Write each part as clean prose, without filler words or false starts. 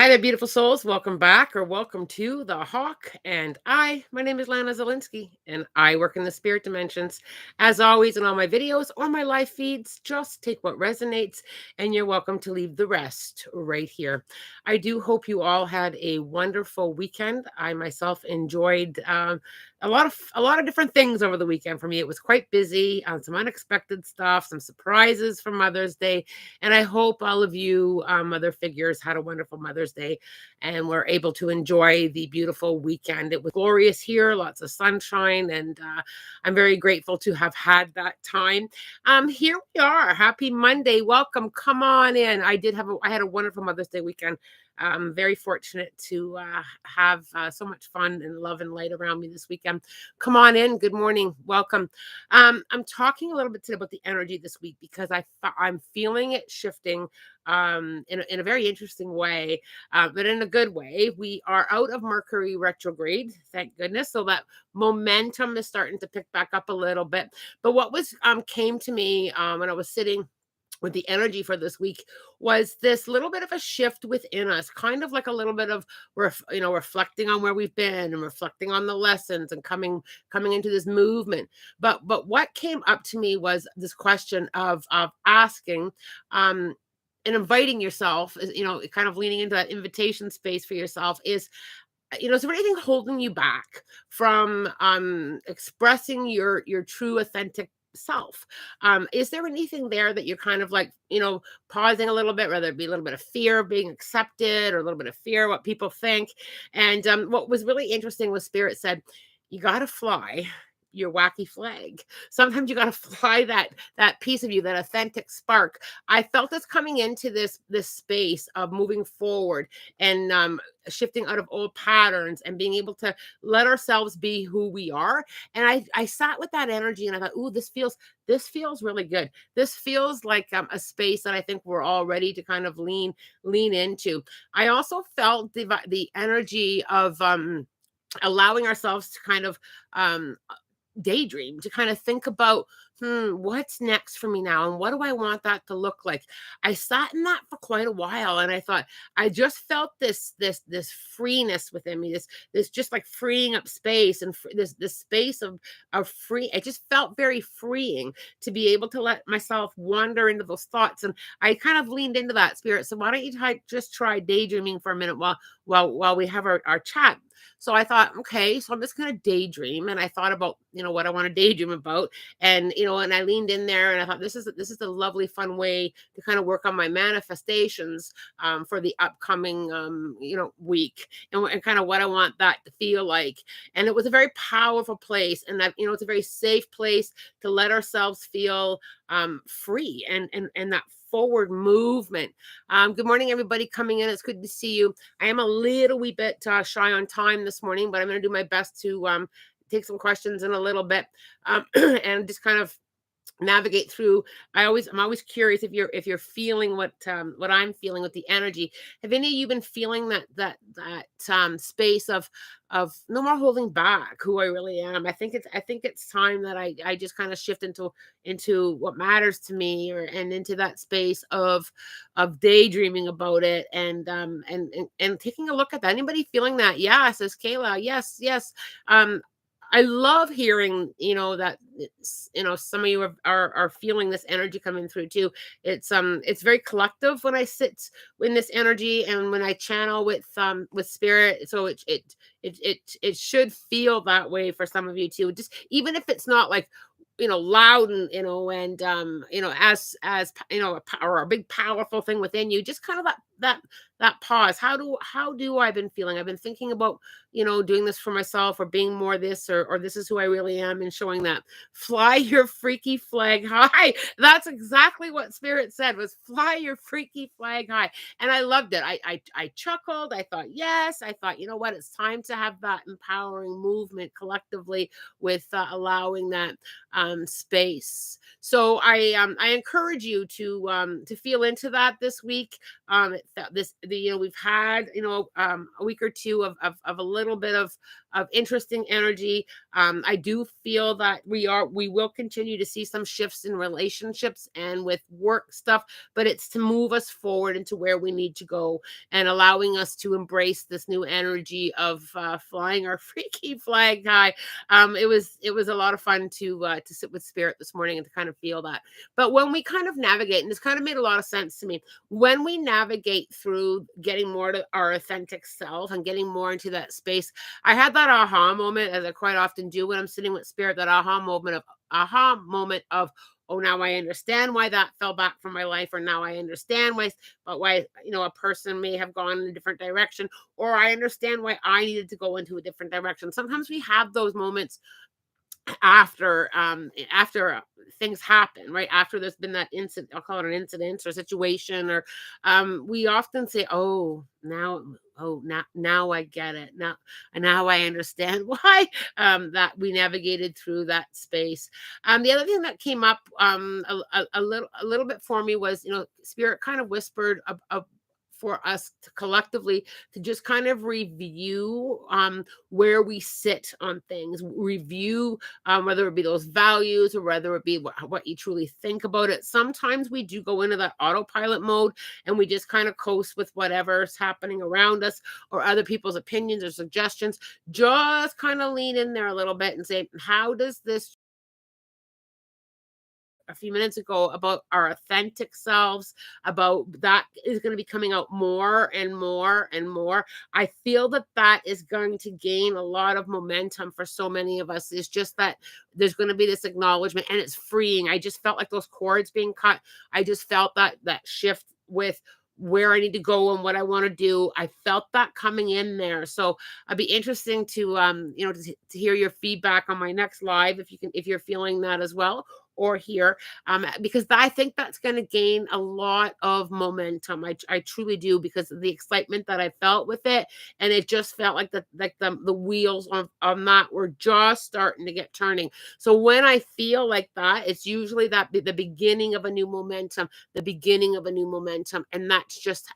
Hi there, beautiful souls. Welcome back or welcome to The Hawk. My name is Lana Zelinsky, and I work in the spirit dimensions. As always, in all my videos or my live feeds, just take what resonates, and you're welcome to leave the rest right here. I do hope you all had a wonderful weekend. I myself enjoyed a lot of different things over the weekend. For me, it was quite busy, some unexpected stuff, some surprises for Mother's Day. And I hope all of you mother figures had a wonderful Mother's Day and were able to enjoy the beautiful weekend. It was glorious here, lots of sunshine, and I'm very grateful to have had that time. Here we are. Happy Monday. Welcome. Come on in. I had a wonderful Mother's Day weekend. I'm very fortunate to have so much fun and love and light around me this weekend. Come on in. Good morning. Welcome. I'm talking a little bit today about the energy this week because I'm feeling it shifting in a very interesting way, but in a good way. We are out of Mercury retrograde, thank goodness. So that momentum is starting to pick back up a little bit. But what was came to me when I was sitting with the energy for this week was this little bit of a shift within us, kind of like a little bit of reflecting on where we've been and reflecting on the lessons and coming into this movement. But what came up to me was this question of asking and inviting yourself, kind of leaning into that invitation space for yourself is there anything holding you back from expressing your true authentic self? Is there anything there that you're kind of like, pausing a little bit, whether it be a little bit of fear of being accepted or a little bit of fear of what people think? And what was really interesting was Spirit said, you got to fly your wacky flag. Sometimes you got to fly that piece of you, that authentic spark. I felt this coming into this space of moving forward and shifting out of old patterns and being able to let ourselves be who we are. And I sat with that energy and I thought, ooh, this feels really good. This feels like a space that I think we're all ready to kind of lean into. I also felt the energy of allowing ourselves to kind of daydream, to kind of think about, what's next for me now and what do I want that to look like. I sat in that for quite a while and I thought, I just felt this freeness within me, this just like freeing up space and this space of free. It just felt very freeing to be able to let myself wander into those thoughts. And I kind of leaned into that. Spirit, so why don't you just try daydreaming for a minute while we have our chat. So I thought, okay, so I'm just going to daydream. And I thought about, what I want to daydream about. And I leaned in there and I thought, this is a lovely, fun way to kind of work on my manifestations for the upcoming, week and kind of what I want that to feel like. And it was a very powerful place. And that, it's a very safe place to let ourselves feel free and that forward movement. Good morning, everybody coming in. It's good to see you. I am a little wee bit shy on time this morning, but I'm going to do my best to take some questions in a little bit and just kind of navigate through. I'm always curious if you're feeling what I'm feeling with the energy. Have any of you been feeling that space of no more holding back who I really am? I think it's time that I just kind of shift into what matters to me, and into that space of daydreaming about it, and taking a look at that. Anybody feeling that? Yeah, says Kayla. Yes, yes. I love hearing, that some of you are feeling this energy coming through too. It's very collective when I sit in this energy and when I channel with spirit. So it should feel that way for some of you too. Just even if it's not like loud and or a big powerful thing within you, just kind of that pause. How do I've been feeling? I've been thinking about doing this for myself, or being more this, or this is who I really am, and showing that. Fly your freaky flag high. That's exactly what Spirit said, was fly your freaky flag high. And I loved it. I chuckled. I thought, yes. I thought, you know what? It's time to have that empowering movement collectively with allowing that space. So I encourage you to feel into that this week. we've had, a week or two of a little bit of interesting energy. I do feel that we will continue to see some shifts in relationships and with work stuff, but it's to move us forward into where we need to go and allowing us to embrace this new energy of flying our freaky flag high. It was a lot of fun to sit with spirit this morning and to kind of feel that. But when we kind of navigate, and this kind of made a lot of sense to me, when we navigate through getting more to our authentic self and getting more into that space, I had that aha moment, as I quite often do when I'm sitting with spirit, that aha moment of, oh, now I understand why that fell back from my life, or now I understand why a person may have gone in a different direction, or I understand why I needed to go into a different direction. Sometimes we have those moments after things happen, right after there's been that incident. I'll call it an incident or situation, or we often say, now I get it, now I understand why that we navigated through that space. The other thing that came up a little bit for me was, spirit kind of whispered for us to collectively to just kind of review where we sit on things, review whether it be those values or whether it be what you truly think about it. Sometimes we do go into that autopilot mode and we just kind of coast with whatever's happening around us or other people's opinions or suggestions. Just kind of lean in there a little bit and say, how does this a few minutes ago about our authentic selves, about that is going to be coming out more and more and more. I feel that that is going to gain a lot of momentum for so many of us. It's just that there's going to be this acknowledgement and it's freeing. I just felt like those cords being cut. I just felt that shift with where I need to go and what I want to do. I felt that coming in there. So I'd be interesting to to hear your feedback on my next live, if you're feeling that as well, or here, because I think that's going to gain a lot of momentum. I truly do, because of the excitement that I felt with it, and it just felt like the wheels on that were just starting to get turning. So when I feel like that, it's usually the beginning of a new momentum, and that's just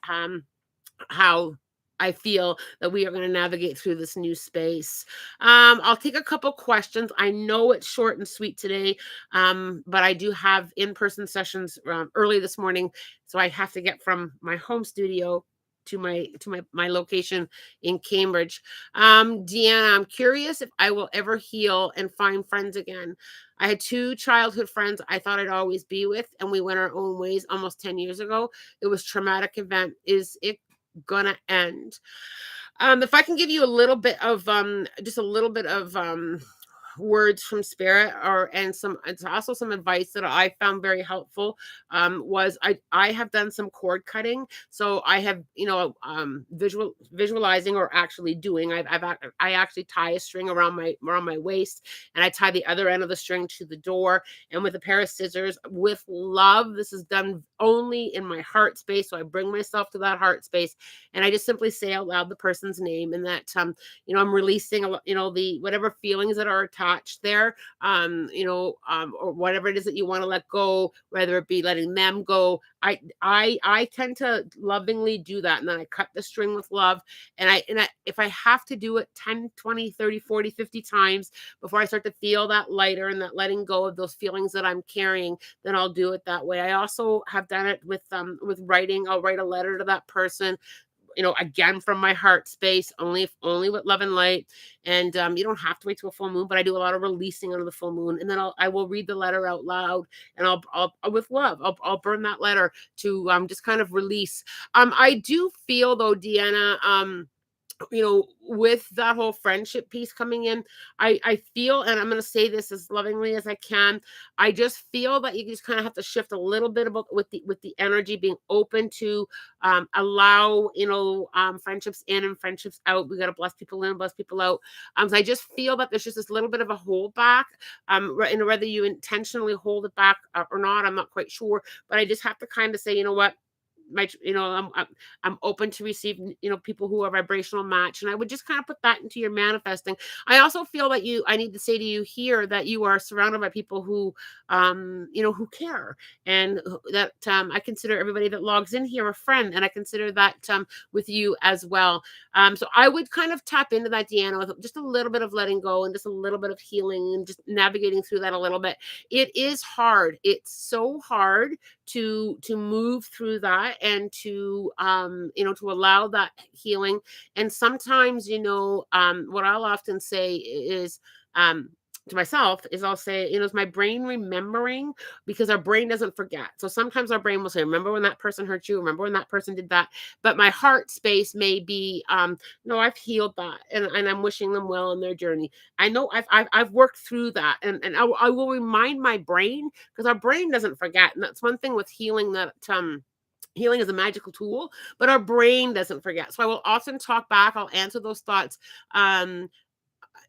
how I feel that we are going to navigate through this new space. I'll take a couple questions. I know it's short and sweet today, but I do have in-person sessions early this morning, so I have to get from my home studio to my location in Cambridge. Deanna, I'm curious if I will ever heal and find friends again. I had two childhood friends I thought I'd always be with, and we went our own ways almost 10 years ago. It was a traumatic event. Is it gonna end? If I can give you a little bit of just a little bit of words from spirit, or and some it's also some advice that I found very helpful, was I have done some cord cutting. So I have, visualizing, or actually doing, I actually tie a string around my waist, and I tie the other end of the string to the door, and with a pair of scissors, with love. This is done only in my heart space, so I bring myself to that heart space, and I just simply say out loud the person's name, and that I'm releasing the whatever feelings that are attached there, or whatever it is that you want to let go, whether it be letting them go. I tend to lovingly do that, and then I cut the string with love, and if I have to do it 10, 20, 30, 40, 50 times before I start to feel that lighter and that letting go of those feelings that I'm carrying, then I'll do it that way. I also have done it with writing. I'll write a letter to that person, again from my heart space, only with love and light. And you don't have to wait till a full moon, but I do a lot of releasing under the full moon, and then I will read the letter out loud, and I'll with love, I'll burn that letter to just kind of release. I do feel though, Deanna, with that whole friendship piece coming in, I feel, and I'm going to say this as lovingly as I can, I just feel that you just kind of have to shift a little bit about with the energy, being open to allow, friendships in and friendships out. We got to bless people in, bless people out. So I just feel that there's just this little bit of a hold back, and whether you intentionally hold it back or not, I'm not quite sure, but I just have to kind of say, you know what, I'm open to receive, people who are vibrational match. And I would just kind of put that into your manifesting. I also feel that I need to say to you here that you are surrounded by people who, who care, and that I consider everybody that logs in here a friend, and I consider that with you as well. So I would kind of tap into that, Deanna, with just a little bit of letting go and just a little bit of healing and just navigating through that a little bit. It is hard. It's so hard to move through that, and to allow that healing. And sometimes, what I'll often say is, to myself, is I'll say, is my brain remembering? Because our brain doesn't forget. So sometimes our brain will say, remember when that person hurt you? Remember when that person did that? But my heart space may be, no, I've healed that, and I'm wishing them well in their journey. I know I've worked through that, and I will remind my brain, because our brain doesn't forget. And that's one thing with healing, that healing is a magical tool, but our brain doesn't forget. So I will often talk back. I'll answer those thoughts. You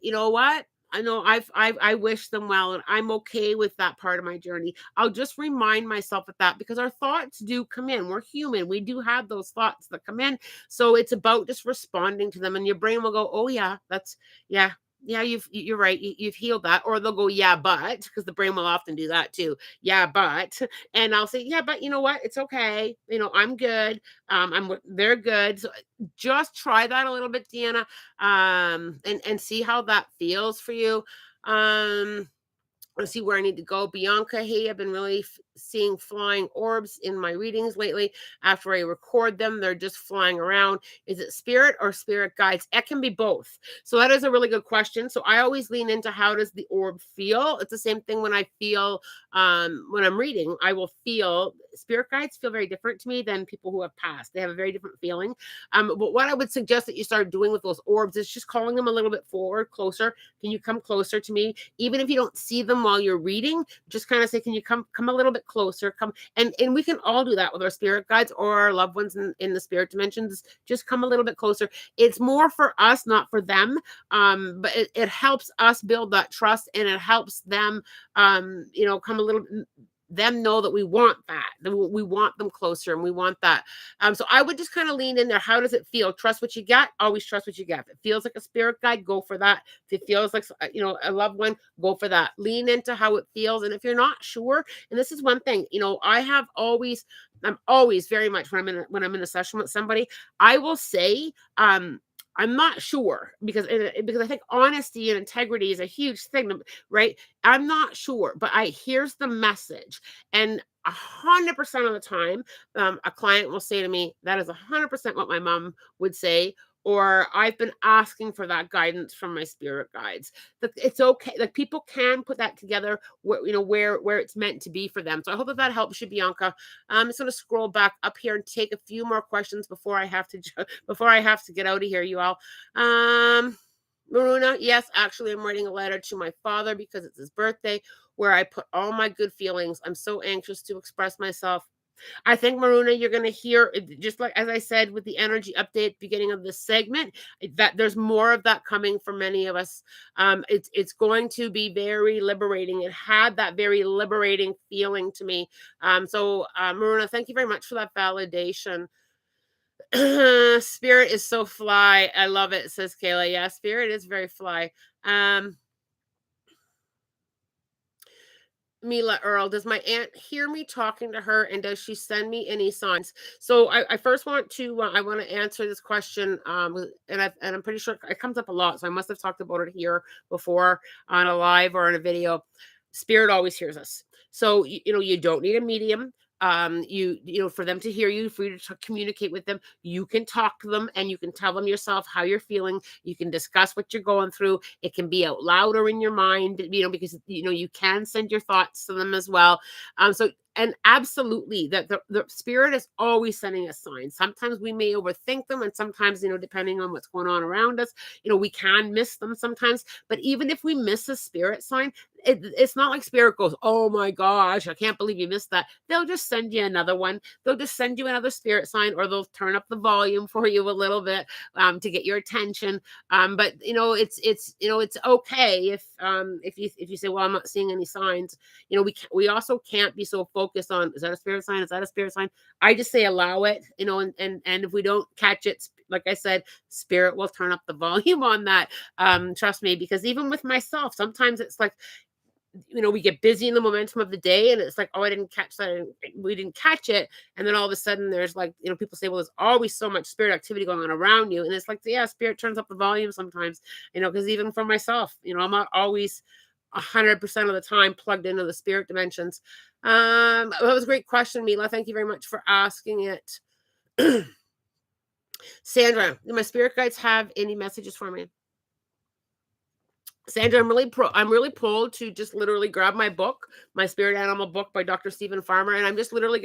know what? I know I wish them well, and I'm okay with that part of my journey. I'll just remind myself of that, because our thoughts do come in. We're human. We do have those thoughts that come in. So it's about just responding to them, and your brain will go, "Oh yeah, yeah, yeah, you're right. You've healed that." Or they'll go, "Yeah, but," because the brain will often do that too. "Yeah, but," and I'll say, "Yeah, but you know what? It's okay. I'm good. They're good." So just try that a little bit, Deanna, and see how that feels for you. Let's see where I need to go. Bianca, hey, I've been really seeing flying orbs in my readings lately. After I record them, they're just flying around. Is it spirit or spirit guides? It can be both. So that is a really good question. So I always lean into, how does the orb feel? It's the same thing when I feel, when I'm reading, I will feel spirit guides feel very different to me than people who have passed. They have a very different feeling. But what I would suggest that you start doing with those orbs is just calling them a little bit forward, closer. Can you come closer to me? Even if you don't see them while you're reading, just kind of say, can you come a little bit closer? Come, and we can all do that with our spirit guides or our loved ones in the spirit dimensions. Just come a little bit closer. It's more for us, not for them. But it helps us build that trust, and it helps them, come a little, them know that we want that. We want them closer, and we want that. So I would just kind of lean in there. How does it feel? Trust what you get. Always trust what you get. If it feels like a spirit guide, go for that. If it feels like, a loved one, go for that. Lean into how it feels. And if you're not sure, and this is one thing, I'm always very much, when I'm in a session with somebody, I will say, I'm not sure, because I think honesty and integrity is a huge thing, right? I'm not sure, but here's the message. And 100% of the time, a client will say to me, that is 100% what my mom would say, or I've been asking for that guidance from my spirit guides. That it's okay. Like, people can put that together where it's meant to be for them. So I hope that helps you, Bianca. I'm just going to scroll back up here and take a few more questions before I have to get out of here, you all. Maruna, yes, actually, I'm writing a letter to my father because it's his birthday, where I put all my good feelings. I'm so anxious to express myself. I think, Maruna, you're going to hear, just like as I said with the energy update beginning of this segment, that there's more of that coming for many of us. It's going to be very liberating. It had that very liberating feeling to me. So Maruna, thank you very much for that validation. Spirit is so fly. I love it, says Kayla. Yeah, spirit is very fly. Mila Earl, does my aunt hear me talking to her, and does she send me any signs? So I first want to answer this question, and I'm pretty sure it comes up a lot, so I must have talked about it here before on a live or in a video. Spirit always hears us, so you don't need a medium. For them to hear you, for you to communicate with them, you can talk to them, and you can tell them yourself how you're feeling. You can discuss what you're going through. It can be out loud or in your mind, because you can send your thoughts to them as well. And absolutely, that the spirit is always sending us signs. Sometimes we may overthink them, and sometimes, depending on what's going on around us, we can miss them sometimes. But even if we miss a spirit sign, it's not like spirit goes, oh my gosh, I can't believe you missed that. They'll just send you another one. They'll just send you another spirit sign, or they'll turn up the volume for you a little bit, to get your attention. But it's okay if you say, well, I'm not seeing any signs. We also can't be so focused on, is that a spirit sign, is that a spirit sign. I just say allow it, and if we don't catch it, like I said, spirit will turn up the volume on that. Trust me, because even with myself, sometimes it's like, we get busy in the momentum of the day, and it's like, oh, I didn't catch that, we didn't catch it. And then all of a sudden there's like, people say, well, there's always so much spirit activity going on around you. And it's like, yeah, spirit turns up the volume sometimes, because even for myself, I'm not always 100% of the time plugged into the spirit dimensions. That was a great question, Mila. Thank you very much for asking it. Sandra, do my spirit guides have any messages for me? Sandra, I'm really pulled to just literally grab my book, my spirit animal book by Dr. Stephen Farmer, and I'm just literally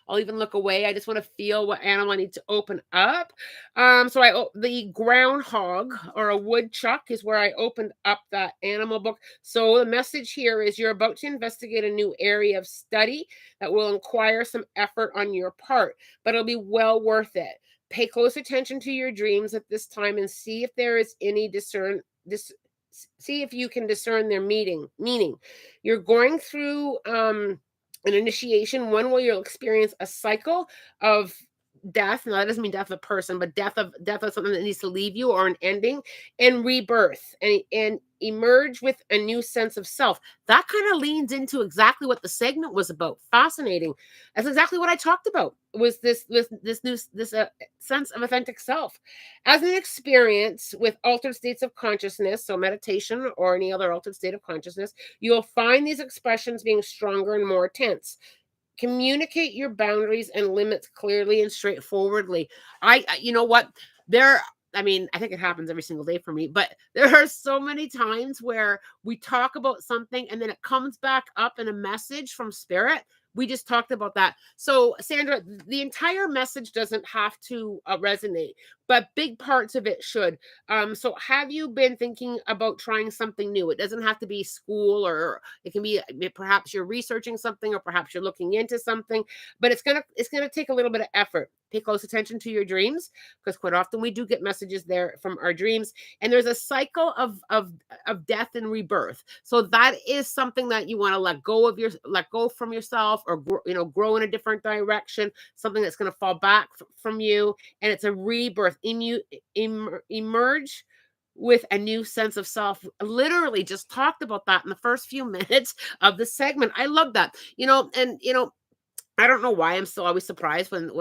I'll even look away. I just want to feel what animal I need to open up. So the groundhog or a woodchuck is where I opened up that animal book. So the message here is, you're about to investigate a new area of study that will require some effort on your part, but it'll be well worth it. Pay close attention to your dreams at this time and see if there is any see if you can discern their meaning. You're going through an initiation, one where you'll experience a cycle of death. Now, that doesn't mean death of a person, but death of something that needs to leave you, or an ending, and rebirth, and emerge with a new sense of self. That kind of leans into exactly what the segment was about. Fascinating. That's exactly what I talked about, was this new sense of authentic self as an experience with altered states of consciousness. So meditation or any other altered state of consciousness, you'll find these expressions being stronger and more tense. Communicate your boundaries and limits clearly and straightforwardly. You know what? I think it happens every single day for me, but there are so many times where we talk about something and then it comes back up in a message from spirit. We just talked about that. So, Sandra, the entire message doesn't have to resonate, but big parts of it should. So have you been thinking about trying something new? It doesn't have to be school, or it can be perhaps you're researching something, or perhaps you're looking into something, but it's gonna take a little bit of effort. Pay close attention to your dreams, because quite often we do get messages there from our dreams, and there's a cycle of death and rebirth. So that is something that you want to let go from yourself, or grow in a different direction, something that's going to fall back from you, and it's a rebirth. Emerge with a new sense of self. Literally just talked about that in the first few minutes of the segment. I love that. I don't know why I'm still always surprised when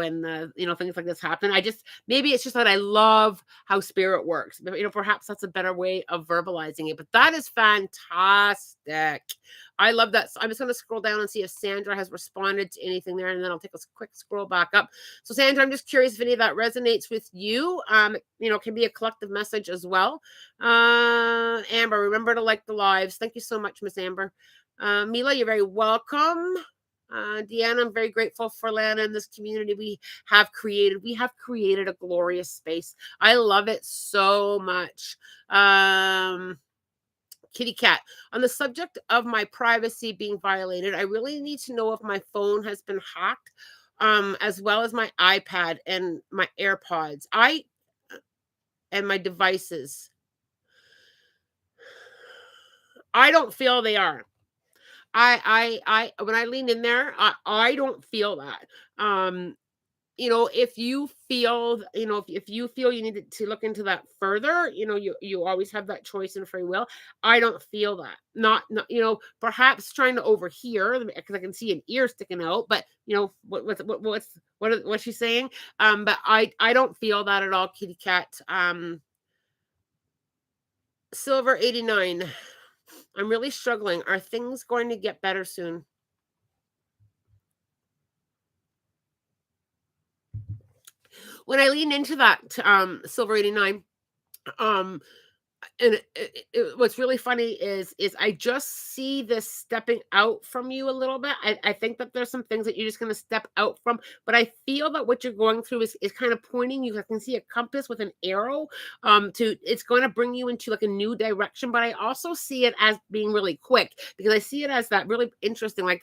things like this happen. Maybe it's just that I love how spirit works. Perhaps that's a better way of verbalizing it. But that is fantastic. I love that. So I'm just going to scroll down and see if Sandra has responded to anything there, and then I'll take a quick scroll back up. So Sandra, I'm just curious if any of that resonates with you. It can be a collective message as well. Amber, remember to like the lives. Thank you so much, Miss Amber. Mila, you're very welcome. Deanna, I'm very grateful for Lana and this community we have created a glorious space. I love it so much. Kitty Cat, on the subject of my privacy being violated, I really need to know if my phone has been hacked, as well as my iPad and my AirPods. And my devices. I don't feel they are. When I lean in there, I don't feel that. If you feel, if you feel you need to look into that further, you always have that choice and free will. I don't feel that. Not perhaps trying to overhear, because I can see an ear sticking out, but what's she saying? But I don't feel that at all, Kitty Cat. Silver 89. I'm really struggling. Are things going to get better soon? When I lean into that, Silver 89, and what's really funny is I just see this stepping out from you a little bit. I think that there's some things that you're just going to step out from, but I feel that what you're going through is kind of pointing you. I can see a compass with an arrow. To It's going to bring you into like a new direction, but I also see it as being really quick because I see it as that really interesting, like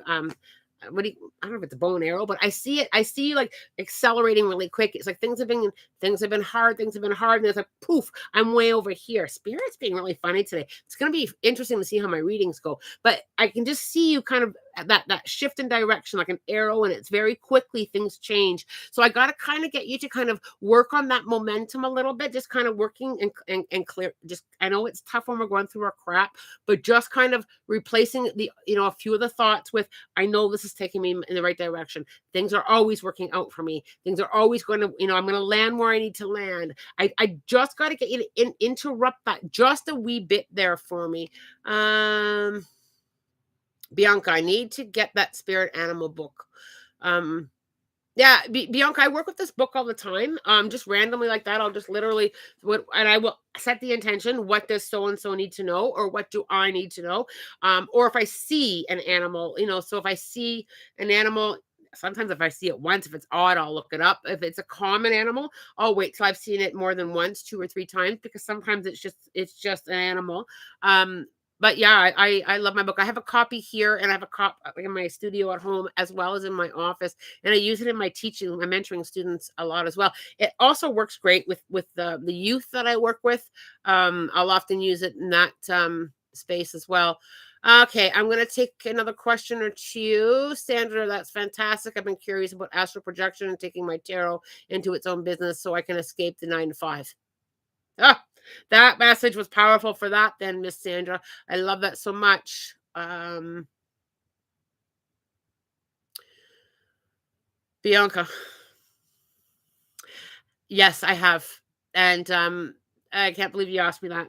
what do you, I don't know if it's a bow and arrow, but I see it. I see you like accelerating really quick. It's like things have been hard, and it's like poof, I'm way over here. Spirit's being really funny today. It's gonna be interesting to see how my readings go. But I can just see you kind of at that shift in direction, like an arrow, and it's very quickly things change. So I gotta kind of get you to kind of work on that momentum a little bit, just kind of working and clear. Just I know it's tough when we're going through our crap, but just kind of replacing a few of the thoughts with I know this is taking me in the right direction. Things are always working out for me. Things are always going to, I'm going to land where I need to land. I just got to get you to interrupt that just a wee bit there for me. Bianca, I need to get that spirit animal book. Yeah, Bianca, I work with this book all the time. Just randomly like that. I'll just literally and I will set the intention. What does so and so need to know, or what do I need to know? Or if I see an animal, so if I see an animal, sometimes if I see it once, if it's odd, I'll look it up. If it's a common animal, I'll wait till I've seen it more than once, 2 or 3 times, because sometimes it's just an animal. But yeah, I love my book. I have a copy here, and I have a copy in my studio at home as well as in my office, and I use it in my teaching, my mentoring students a lot as well. It also works great with the youth that I work with. I'll often use it in that space as well. Okay, I'm going to take another question or two. Sandra, that's fantastic. I've been curious about astral projection and taking my tarot into its own business so I can escape the 9 to 5. Ah, that message was powerful for that then, Miss Sandra. I love that so much. Bianca. Yes, I have. And I can't believe you asked me that.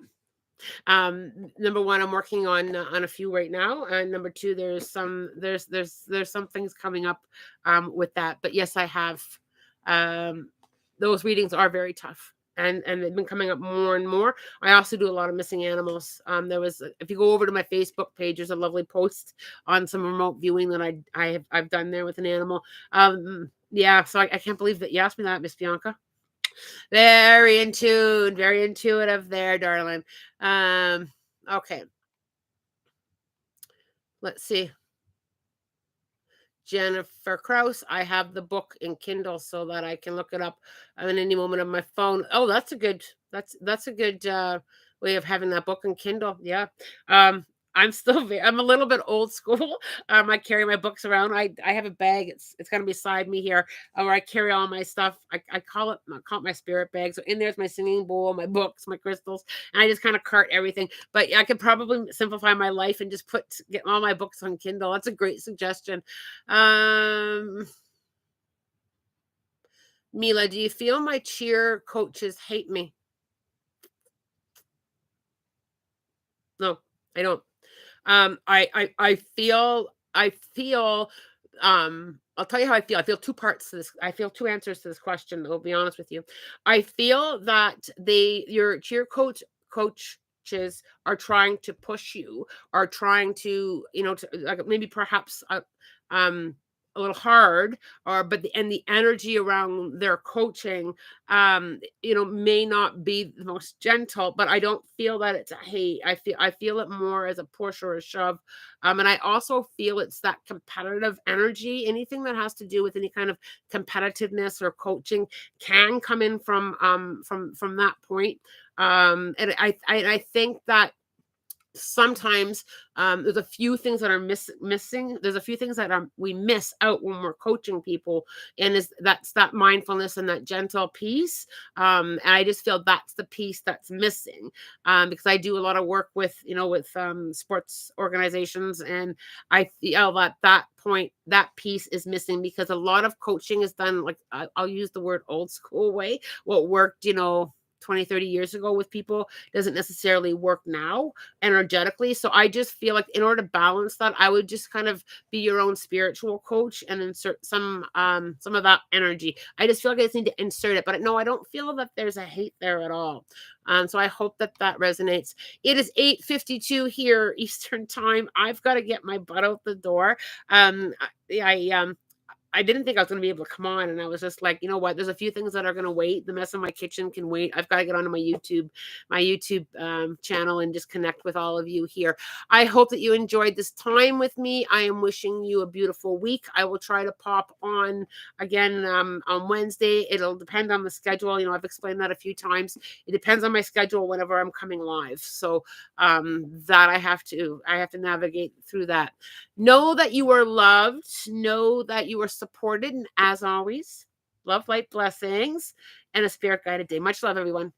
Number one, I'm working on a few right now, and number two, there's some things coming up with that. But yes, I have. Those readings are very tough, and they've been coming up more and more. I also do a lot of missing animals. If you go over to my Facebook page, there's a lovely post on some remote viewing that I've done there with an animal. Yeah, so I can't believe that you asked me that, Miss Bianca. Very in tune, very intuitive there, darling. Okay. Let's see. Jennifer Kraus, I have the book in Kindle so that I can look it up in any moment of my phone. Oh, that's a good way of having that book in Kindle. Yeah. I'm a little bit old school. I carry my books around. I have a bag. It's gonna be beside me here, where I carry all my stuff. I call it my spirit bag. So in there's my singing bowl, my books, my crystals, and I just kind of cart everything. But I could probably simplify my life and just get all my books on Kindle. That's a great suggestion. Mila, do you feel my cheer coaches hate me? No, I don't. I feel, I'll tell you how I feel. I feel two parts to this. I feel two answers to this question. I'll be honest with you. I feel that your cheer coaches are trying to push you, are trying to, like maybe perhaps, um, a little hard, the energy around their coaching, may not be the most gentle, but I don't feel that it's a hate. I feel it more as a push or a shove. And I also feel it's that competitive energy. Anything that has to do with any kind of competitiveness or coaching can come in from that point. And I think that sometimes there's a few things that are missing. There's a few things that we miss out when we're coaching people, and that's that mindfulness and that gentle piece. And I just feel that's the piece that's missing, because I do a lot of work with sports organizations, and I feel that point, that piece is missing, because a lot of coaching is done, like I'll use the word old school way, what worked 20, 30 years ago with people doesn't necessarily work now energetically. So I just feel like in order to balance that, I would just kind of be your own spiritual coach and insert some of that energy. I just feel like I just need to insert it, but no, I don't feel that there's a hate there at all. So I hope that that resonates. It is 8:52 here Eastern time. I've got to get my butt out the door. I didn't think I was going to be able to come on, and I was just like, you know what? There's a few things that are going to wait. The mess in my kitchen can wait. I've got to get onto my YouTube channel and just connect with all of you here. I hope that you enjoyed this time with me. I am wishing you a beautiful week. I will try to pop on again on Wednesday. It'll depend on the schedule. You know, I've explained that a few times. It depends on my schedule whenever I'm coming live. So that I have to navigate through that. Know that you are loved. Know that you are supported. And as always, love, light, blessings, and a spirit guided day. Much love, everyone.